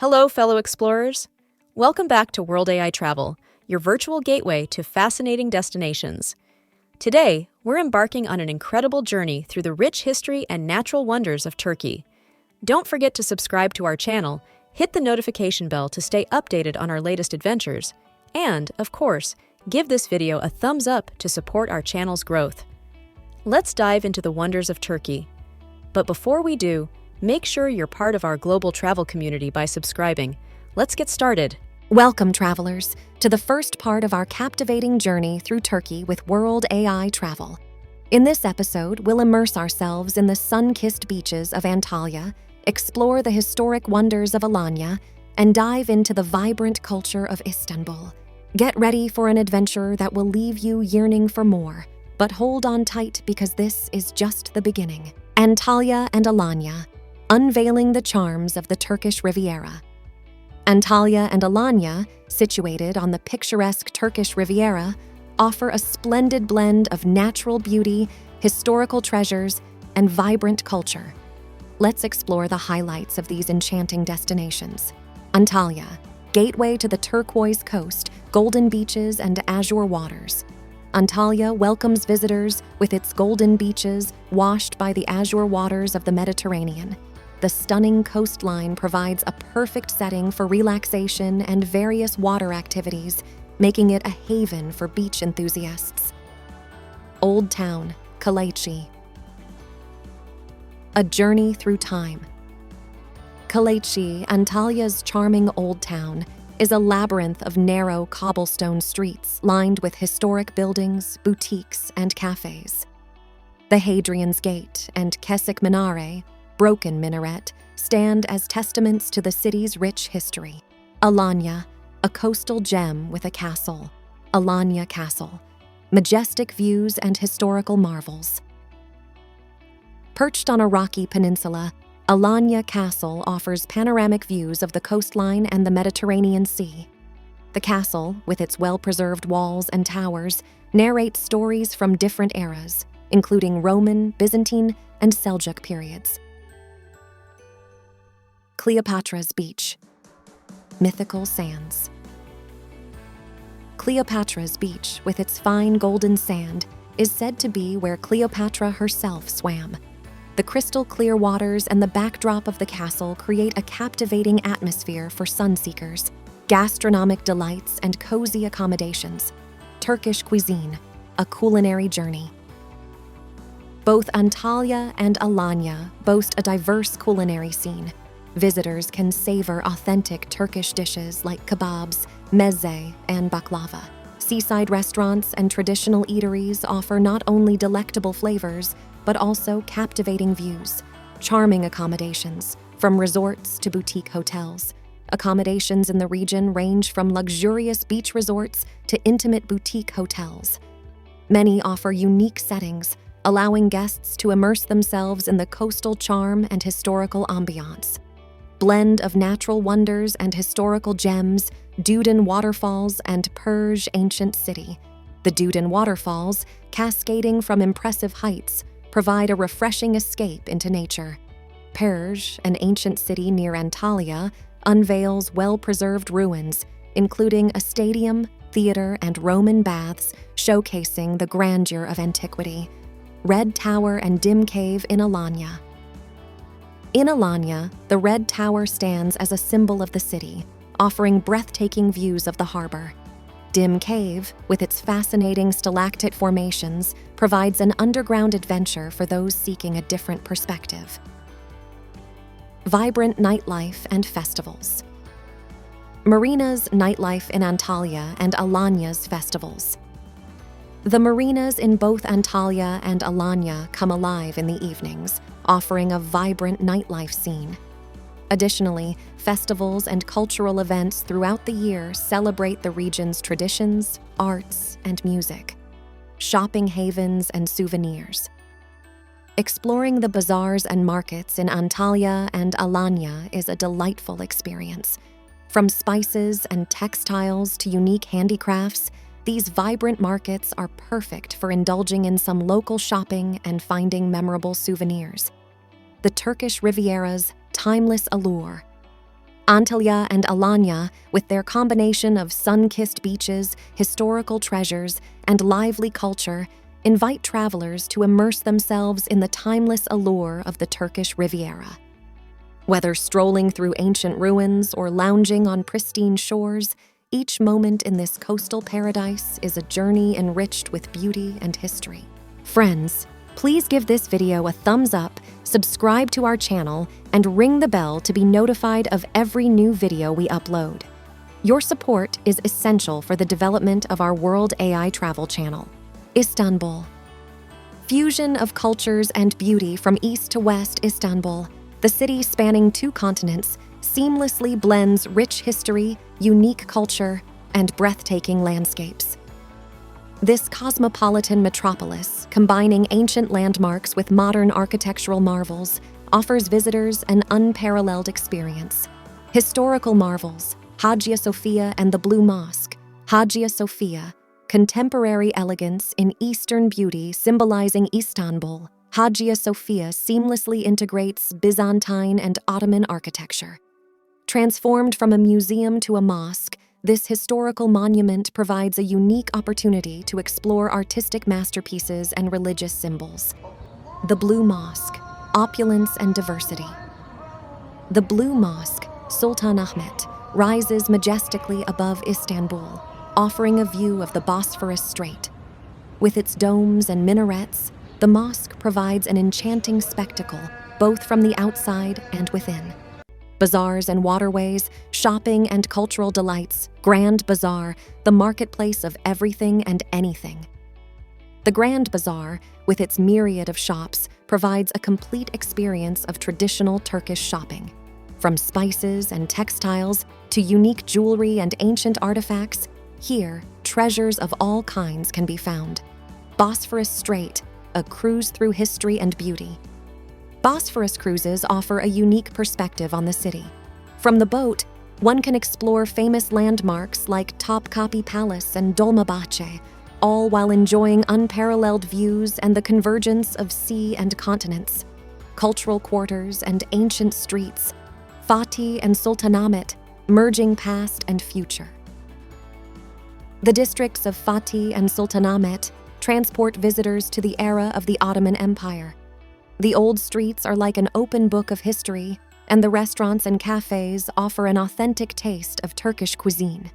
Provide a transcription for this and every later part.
Hello, fellow explorers. Welcome back to World AI Travel, your virtual gateway to fascinating destinations. Today, we're embarking on an incredible journey through the rich history and natural wonders of Turkey. Don't forget to subscribe to our channel, hit the notification bell to stay updated on our latest adventures, and, of course, give this video a thumbs up to support our channel's growth. Let's dive into the wonders of Turkey. But before we do, make sure you're part of our global travel community by subscribing. Let's get started. Welcome, travelers, to the first part of our captivating journey through Turkey with World AI Travel. In this episode, we'll immerse ourselves in the sun-kissed beaches of Antalya, explore the historic wonders of Alanya, and dive into the vibrant culture of Istanbul. Get ready for an adventure that will leave you yearning for more, but hold on tight because this is just the beginning. Antalya and Alanya, unveiling the charms of the Turkish Riviera. Antalya and Alanya, situated on the picturesque Turkish Riviera, offer a splendid blend of natural beauty, historical treasures, and vibrant culture. Let's explore the highlights of these enchanting destinations. Antalya, gateway to the turquoise coast, golden beaches, and azure waters. Antalya welcomes visitors with its golden beaches washed by the azure waters of the Mediterranean. The stunning coastline provides a perfect setting for relaxation and various water activities, making it a haven for beach enthusiasts. Old Town, Kaleiçi. A journey through time. Kaleiçi, Antalya's charming old town, is a labyrinth of narrow cobblestone streets lined with historic buildings, boutiques, and cafes. The Hadrian's Gate and Kesik Minare, broken minaret, stand as testaments to the city's rich history. Alanya, a coastal gem with a castle. Alanya Castle, majestic views and historical marvels. Perched on a rocky peninsula, Alanya Castle offers panoramic views of the coastline and the Mediterranean Sea. The castle, with its well-preserved walls and towers, narrates stories from different eras, including Roman, Byzantine, and Seljuk periods. Cleopatra's Beach. Mythical sands. Cleopatra's Beach, with its fine golden sand, is said to be where Cleopatra herself swam. The crystal-clear waters and the backdrop of the castle create a captivating atmosphere for sun-seekers, gastronomic delights, and cozy accommodations. Turkish cuisine, a culinary journey. Both Antalya and Alanya boast a diverse culinary scene. Visitors can savor authentic Turkish dishes like kebabs, meze, and baklava. Seaside restaurants and traditional eateries offer not only delectable flavors, but also captivating views, charming accommodations, from resorts to boutique hotels. Accommodations in the region range from luxurious beach resorts to intimate boutique hotels. Many offer unique settings, allowing guests to immerse themselves in the coastal charm and historical ambiance. Blend of natural wonders and historical gems, Dudin Waterfalls and Perj Ancient City. The Dudin Waterfalls, cascading from impressive heights, provide a refreshing escape into nature. Perj, an ancient city near Antalya, unveils well-preserved ruins, including a stadium, theater, and Roman baths, showcasing the grandeur of antiquity. Red Tower and Dim Cave in Alanya. In Alanya, the Red Tower stands as a symbol of the city, offering breathtaking views of the harbor. Dim Cave, with its fascinating stalactite formations, provides an underground adventure for those seeking a different perspective. Vibrant nightlife and festivals. Marinas nightlife in Antalya and Alanya's festivals. The marinas in both Antalya and Alanya come alive in the evenings, offering a vibrant nightlife scene. Additionally, festivals and cultural events throughout the year celebrate the region's traditions, arts, and music. Shopping havens and souvenirs. Exploring the bazaars and markets in Antalya and Alanya is a delightful experience. From spices and textiles to unique handicrafts, these vibrant markets are perfect for indulging in some local shopping and finding memorable souvenirs. The Turkish Riviera's timeless allure. Antalya and Alanya, with their combination of sun-kissed beaches, historical treasures, and lively culture, invite travelers to immerse themselves in the timeless allure of the Turkish Riviera. Whether strolling through ancient ruins or lounging on pristine shores, each moment in this coastal paradise is a journey enriched with beauty and history. Friends, please give this video a thumbs up, subscribe to our channel, and ring the bell to be notified of every new video we upload. Your support is essential for the development of our World AI Travel channel. Istanbul. Fusion of cultures and beauty from east to west. Istanbul, the city spanning 2 continents, seamlessly blends rich history, unique culture, and breathtaking landscapes. This cosmopolitan metropolis, combining ancient landmarks with modern architectural marvels, offers visitors an unparalleled experience. Historical marvels, Hagia Sophia and the Blue Mosque. Hagia Sophia, contemporary elegance in Eastern beauty symbolizing Istanbul. Hagia Sophia seamlessly integrates Byzantine and Ottoman architecture. Transformed from a museum to a mosque, this historical monument provides a unique opportunity to explore artistic masterpieces and religious symbols. The Blue Mosque, opulence and diversity. The Blue Mosque, Sultanahmet, rises majestically above Istanbul, offering a view of the Bosphorus Strait. With its domes and minarets, the mosque provides an enchanting spectacle, both from the outside and within. Bazaars and waterways, shopping and cultural delights. Grand Bazaar, the marketplace of everything and anything. The Grand Bazaar, with its myriad of shops, provides a complete experience of traditional Turkish shopping. From spices and textiles to unique jewelry and ancient artifacts, here, treasures of all kinds can be found. Bosphorus Strait, a cruise through history and beauty. Bosphorus cruises offer a unique perspective on the city. From the boat, one can explore famous landmarks like Topkapi Palace and Dolmabahce, all while enjoying unparalleled views and the convergence of sea and continents. Cultural quarters and ancient streets, Fatih and Sultanahmet, merging past and future. The districts of Fatih and Sultanahmet transport visitors to the era of the Ottoman Empire. The old streets are like an open book of history, and the restaurants and cafes offer an authentic taste of Turkish cuisine.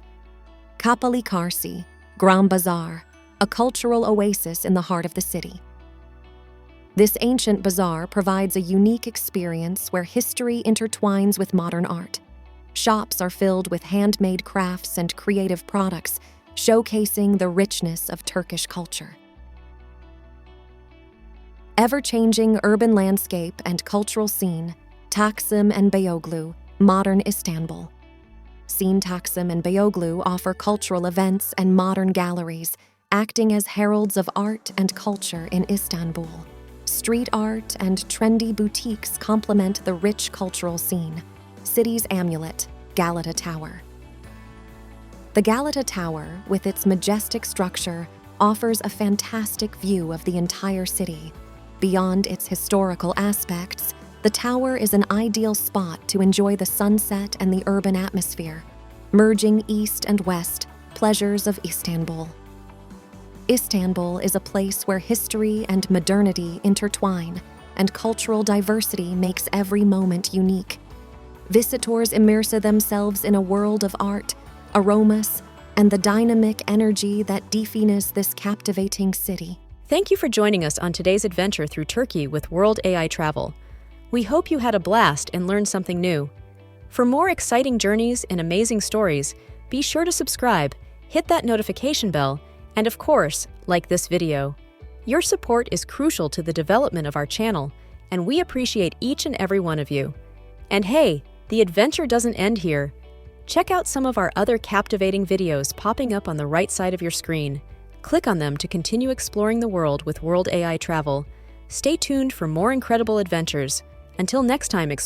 Kaleiçi, Grand Bazaar, a cultural oasis in the heart of the city. This ancient bazaar provides a unique experience where history intertwines with modern art. Shops are filled with handmade crafts and creative products, showcasing the richness of Turkish culture. Ever-changing urban landscape and cultural scene, Taksim and Beyoğlu, modern Istanbul. Taksim and Beyoğlu offer cultural events and modern galleries, acting as heralds of art and culture in Istanbul. Street art and trendy boutiques complement the rich cultural scene. City's amulet, Galata Tower. The Galata Tower, with its majestic structure, offers a fantastic view of the entire city. Beyond its historical aspects, the tower is an ideal spot to enjoy the sunset and the urban atmosphere, merging east and west, pleasures of Istanbul. Istanbul is a place where history and modernity intertwine, and cultural diversity makes every moment unique. Visitors immerse themselves in a world of art, aromas, and the dynamic energy that defines this captivating city. Thank you for joining us on today's adventure through Turkey with World AI Travel. We hope you had a blast and learned something new. For more exciting journeys and amazing stories, be sure to subscribe, hit that notification bell, and of course, like this video. Your support is crucial to the development of our channel, and we appreciate each and every one of you. And hey, the adventure doesn't end here. Check out some of our other captivating videos popping up on the right side of your screen. Click on them to continue exploring the world with World AI Travel. Stay tuned for more incredible adventures. Until next time, explore.